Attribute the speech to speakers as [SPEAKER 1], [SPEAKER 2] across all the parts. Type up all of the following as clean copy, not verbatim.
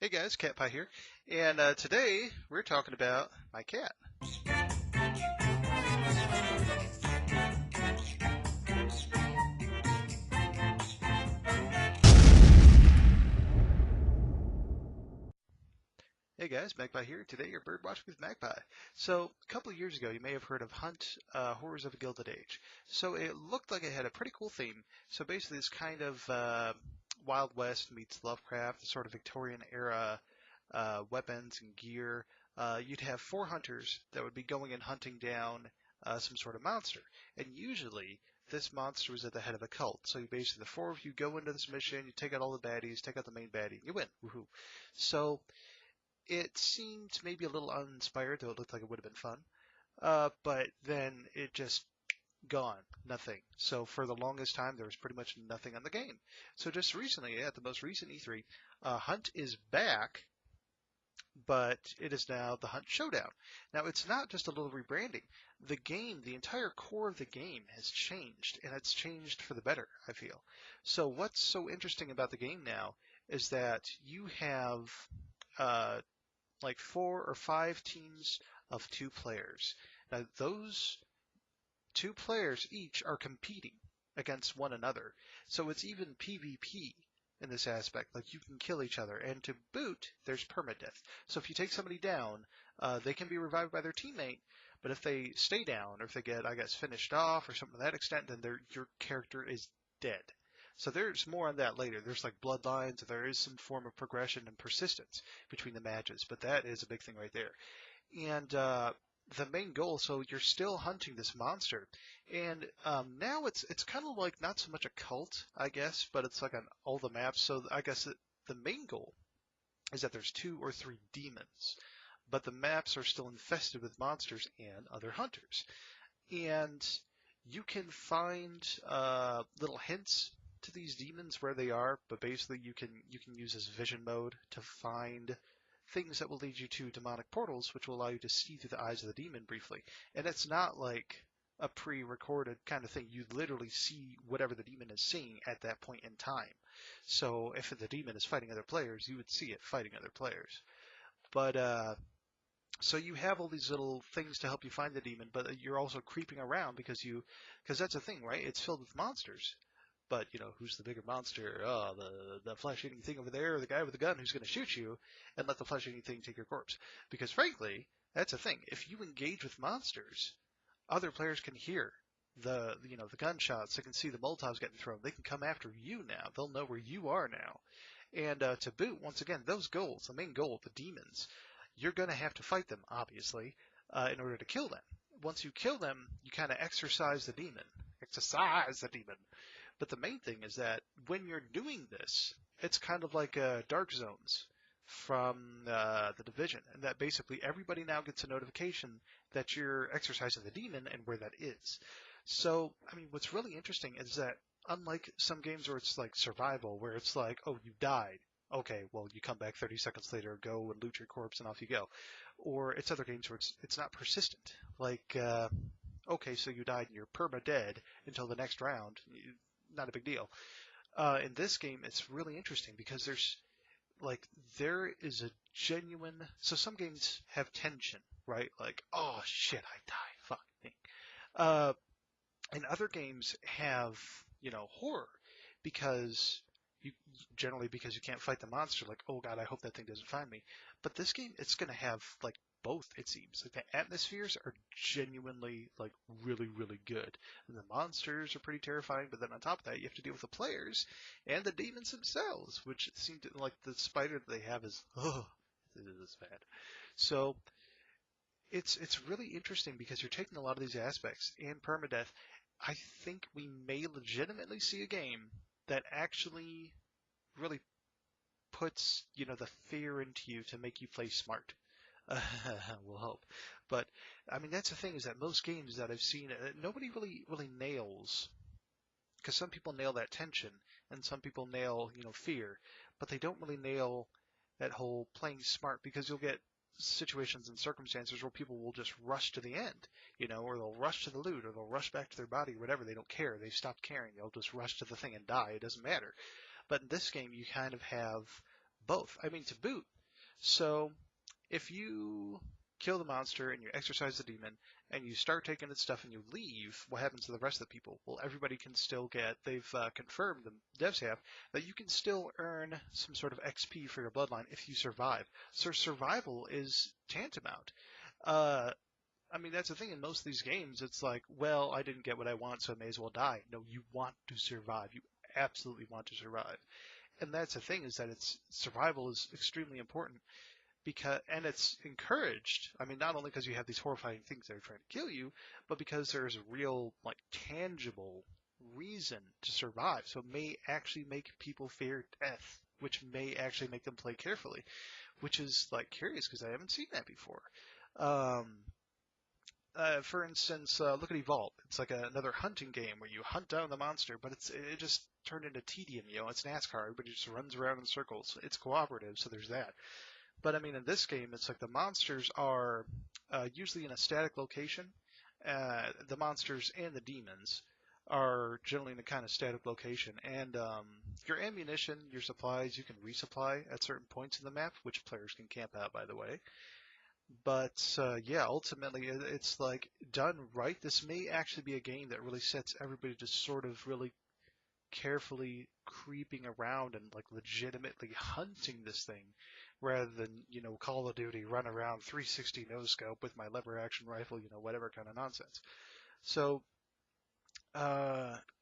[SPEAKER 1] Hey guys, Cat Pie here, and today we're talking about my cat. Hey guys, Magpie here. Today you're birdwatching with Magpie. So, a couple of years ago, you may have heard of Hunt Horrors of a Gilded Age. So it looked like it had a pretty cool theme. So basically, this kind of Wild West meets Lovecraft, the sort of Victorian era weapons and gear. You'd have four hunters that would be going and hunting down some sort of monster. And usually, this monster was at the head of a cult. So you basically, the four of you go into this mission, you take out all the baddies, take out the main baddie, you win. Woohoo. So it seemed maybe a little uninspired, though it looked like it would have been fun. But then it just gone, nothing. So for the longest time, there was pretty much nothing on the game. So just recently, at the most recent E3, Hunt is back, but it is now the Hunt Showdown. Now, it's not just a little rebranding. The game, the entire core of the game has changed, and it's changed for the better, I feel. So what's so interesting about the game now is that you have uh, like 4 or 5 teams of 2 players. Now, those 2 players each are competing against one another. So it's even PvP in this aspect. Like, you can kill each other. And to boot, there's permadeath. So if you take somebody down, they can be revived by their teammate, but if they stay down, or if they get, I guess, finished off or something to that extent, then your character is dead. So there's more on that later. There's like bloodlines, there is some form of progression and persistence between the matches, but that is a big thing right there. And the main goal, so you're still hunting this monster, and now it's kind of like not so much a cult, I guess, but it's like on all the maps. So I guess the main goal is that there's 2 or 3 demons, but the maps are still infested with monsters and other hunters, and you can find little hints to these demons where they are, but basically you can use this vision mode to find things that will lead you to demonic portals, which will allow you to see through the eyes of the demon briefly. And it's not like a pre-recorded kind of thing. You literally see whatever the demon is seeing at that point in time. So if the demon is fighting other players, you would see it fighting other players. But so you have all these little things to help you find the demon, but you're also creeping around because that's the thing, right? It's filled with monsters. But, who's the bigger monster? Oh, the flesh-eating thing over there, or the guy with the gun who's going to shoot you and let the flesh-eating thing take your corpse. Because, frankly, that's the thing. If you engage with monsters, other players can hear the gunshots. They can see the Molotovs getting thrown. They can come after you now. They'll know where you are now. And to boot, once again, those goals, the main goal, the demons, you're going to have to fight them, obviously, in order to kill them. Once you kill them, you kind of exorcise the demon. Exorcise the demon. But the main thing is that when you're doing this, it's kind of like Dark Zones from the Division, and that basically everybody now gets a notification that you're exercising the demon and where that is. So, I mean, what's really interesting is that unlike some games where it's like survival, where it's like, oh, you died. Okay, well, you come back 30 seconds later, go and loot your corpse, and off you go. Or it's other games where it's not persistent. Like, okay, so you died and you're perma-dead until the next round. Not a big deal. In this game, it's really interesting because there is a genuine. So some games have tension, right? Like, oh shit, I died, fuck me. Uh, and other games have, horror because because you can't fight the monster. Like, oh god, I hope that thing doesn't find me. But this game, it's gonna have like both, it seems. Like, the atmospheres are genuinely like really, really good. And the monsters are pretty terrifying, but then on top of that, you have to deal with the players and the demons themselves, which seem to, like, the spider that they have is, oh, it is bad. So it's really interesting because you're taking a lot of these aspects and permadeath. I think we may legitimately see a game that actually really puts, the fear into you to make you play smart. We'll hope. But I mean, that's the thing, is that most games that I've seen, nobody really nails, because some people nail that tension and some people nail, fear, but they don't really nail that whole playing smart, because you'll get situations and circumstances where people will just rush to the end, or they'll rush to the loot, or they'll rush back to their body, whatever. They don't care. They've stopped caring. They'll just rush to the thing and die. It doesn't matter. But in this game, you kind of have both. I mean, to boot. So if you kill the monster and you exorcise the demon and you start taking its stuff and you leave, what happens to the rest of the people? Well, everybody can still get, they've confirmed, the devs have, that you can still earn some sort of XP for your bloodline if you survive. So survival is tantamount. Uh, I mean, that's the thing in most of these games. It's like, well, I didn't get what I want, so I may as well die. No, you want to survive. You absolutely want to survive. And that's the thing, is that it's survival is extremely important, because, and it's encouraged. I mean, not only because you have these horrifying things that are trying to kill you, but because there's a real, like, tangible reason to survive. So it may actually make people fear death, which may actually make them play carefully, which is, like, curious because I haven't seen that before. For instance, look at Evolve. It's like another hunting game where you hunt down the monster, but it just turned into tedium. You know, it's NASCAR. Everybody just runs around in circles. It's cooperative, so there's that. But I mean, in this game, it's like the monsters are usually in a static location. The monsters and the demons are generally in a kind of static location. And your ammunition, your supplies, you can resupply at certain points in the map, which players can camp out, by the way. But yeah, ultimately, it's like done right. This may actually be a game that really sets everybody to sort of really carefully creeping around and like legitimately hunting this thing, rather than, you know, Call of Duty run around 360 no scope with my lever action rifle, you know, whatever kind of nonsense. So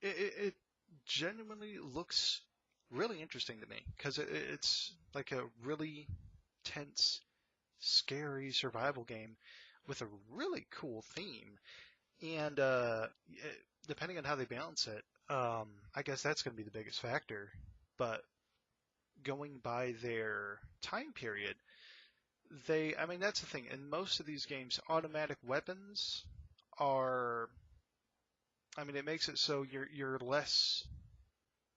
[SPEAKER 1] it genuinely looks really interesting to me, because it's like a really tense, scary survival game with a really cool theme. And depending on how they balance it, I guess that's going to be the biggest factor. But going by their time period, I mean, that's the thing. In most of these games, automatic weapons are, I mean, it makes it so you're less,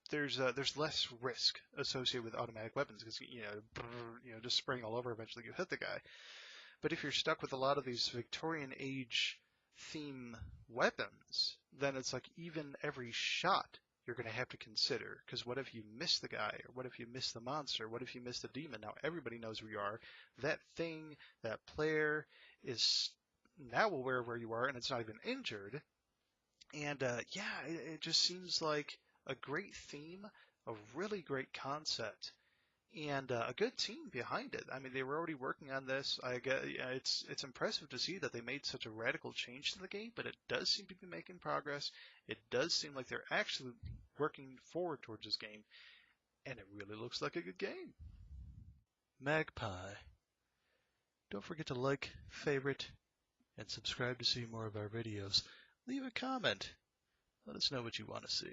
[SPEAKER 1] there's less risk associated with automatic weapons, because, you know, just spraying all over, eventually you hit the guy. But if you're stuck with a lot of these Victorian age theme weapons, then it's like even every shot you're going to have to consider, because what if you miss the guy, or what if you miss the monster, what if you miss the demon? Now everybody knows where you are. That thing, that player is now aware of where you are, and it's not even injured. And yeah, it just seems like a great theme, a really great concept, and a good team behind it. I mean, they were already working on this. I get, yeah, it's impressive to see that they made such a radical change to the game, but it does seem to be making progress. It does seem like they're actually working forward towards this game, and it really looks like a good game. Magpie. Don't forget to like, favorite, and subscribe to see more of our videos. Leave a comment. Let us know what you want to see.